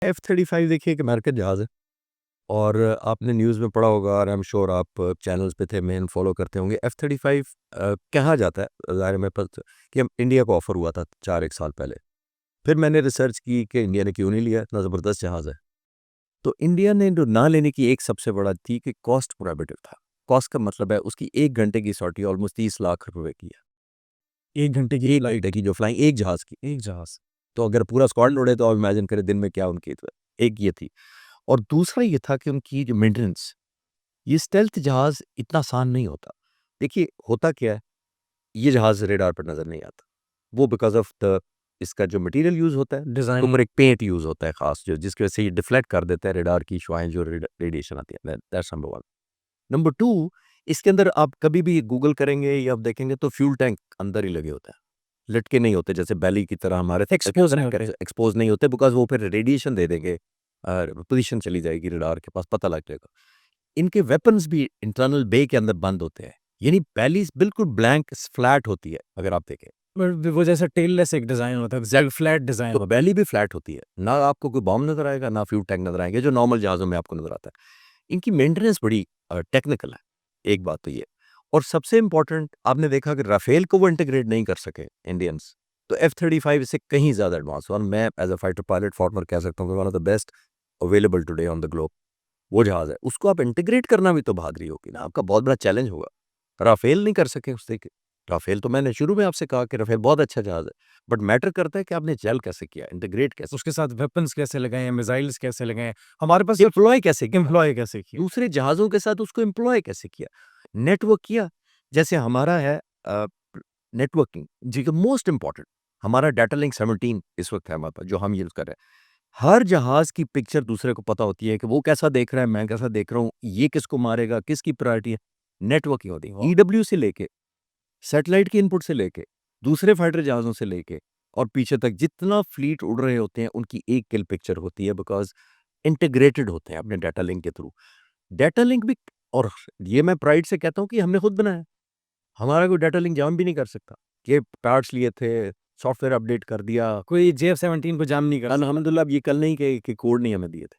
F-35 देखिए एक American जहाज़ है और आपने न्यूज़ में पढ़ा होगा और आई एम श्योर आप चैनल्स पे थे, मेन फ़ॉलो करते होंगे। F-35 कहा जाता है, ज़ाहिर है मेरे पास कि हम इंडिया को ऑफ़र हुआ था 4-1 साल पहले। फिर मैंने रिसर्च की कि इंडिया ने क्यों नहीं लिया, इतना ज़बरदस्त जहाज़ है। तो इंडिया ने जो ना लेने की एक सबसे बड़ा थी कि कॉस्ट प्रोहिबिटिव था। कॉस्ट का मतलब है उसकी 1 घंटे की सॉर्टी ऑलमोस्ट 30 लाख रुपए की है। 1 घंटे की 1 फ्लाइट, घंटे की जो फ्लाइंग एक जहाज़ की। एक जहाज़। तो अगर पूरा स्क्वाड्रन उड़े तो आप इमेजिन करें दिन में क्या उनकी तो एक ये थी। और दूसरा ये था कि उनकी जो मेंटेनेंस, ये स्टेल्थ जहाज़ इतना आसान नहीं होता। देखिए, होता क्या है, ये जहाज़ रेडार पर नज़र नहीं आता। वो बिकॉज़ ऑफ़ द इसका जो मटीरियल यूज़ होता है, उसके डिज़ाइन ऊपर एक पेंट यूज़ होता है ख़ास जो जिसकी वज़ह से ये डिफ्लेक्ट कर देता है रेडार की शुआएँ जो रेडिएशन आती है। That's number 1। नंबर 2, इसके अंदर आप कभी भी गूगल करेंगे या आप देखेंगे तो फ्यूल टैंक अंदर ही लगे होते हैं। लटके नहीं होते जैसे बैली की तरह हमारे एक्सपोज़ नहीं होते। एक्सपोज़ नहीं होते बिकॉज़ वो फिर रेडिएशन दे देंगे। पोज़ीशन चली जाएगी रेडार के पास, पता लग जाएगा। इनके वेपन्स भी इंटरनल बे के अंदर बंद होते हैं। यानी बैली बिल्कुल ब्लैंक फ्लैट होती है, अगर आप देखें। बट वो जैसा टेललेस एक डिज़ाइन होता है, एग्ज़ैक्ट फ्लैट डिज़ाइन तो होता बैली भी फ्लैट होती है। ना आपको कोई बॉम्ब नज़र आएगा, ना फ्यूल टैंक नज़र आएँगे, जो नॉर्मल जहाज़ों में आपको नज़र आता है। इनकी मेंटेनेंस बड़ी टेक्निकल है, एक बात तो ये। और सबसे इम्पोर्टेंट आपने देखा कि राफ़ेल को वो इंटीग्रेट नहीं कर सके इंडियंस, तो F-35 इससे कहीं ज़्यादा एडवांस हुआ और मैं as a fighter pilot farmer कह सकता हूँ कि one of the best available today on the globe वो जहाज़ है। उसको आप इंटीग्रेट करना भी तो बहादुरी होगी ना, आपका बहुत बड़ा चैलेंज होगा। राफ़ेल नहीं कर सके उससे कि राफ़ेल तो मैंने शुरू में आपसे कहा कि राफ़ेल बहुत अच्छा जहाज़ है, बट मैटर करता है कि आपने जेल कैसे किया, इंटीग्रेट कैसे उसके साथ वेपन्स कैसे लगाएँ, मिसाइल्स कैसे लगाएँ, हमारे पास एम्प्लॉय कैसे किया, एम्प्लॉय कैसे किया। दूसरे जहाज़ों के साथ उसको एम्प्लॉय कैसे किया, नेटवर्क किया। जैसे हमारा है नेटवर्किंग जी का मोस्ट इम्पोर्टेंट हमारा डाटा लिंक 17 इस वक़्त है हमारे पास, जो हम यूज़ कर रहे हैं। हर जहाज़ की पिक्चर दूसरे को पता होती है कि वो कैसा देख रहा है, मैं कैसा देख रहा हूँ, ये किसको मारेगा, किसकी प्रायोरिटी है, नेटवर्किंग होती है। ईडब्ल्यू से लेके, सैटेलाइट के इनपुट से लेके, दूसरे फाइटर जहाज़ों से लेके और पीछे तक जितना फ्लीट उड़ रहे होते हैं, उनकी एक किल पिक्चर होती है बिकॉज़ इंटीग्रेटेड होते हैं अपने डाटा लिंक के थ्रू। डाटा लिंक भी और ये मैं प्राइड से कहता हूँ कि हमने खुद बनाया। हमारा कोई डाटा लिंक जाम भी नहीं कर सकता। ये पार्ट्स लिए थे, सॉफ्टवेयर अपडेट कर दिया। कोई JF-17 को जाम नहीं कर सकता। अल्हम्दुलिल्लाह अब ये कल नहीं कि कोड नहीं हमें दिए थे।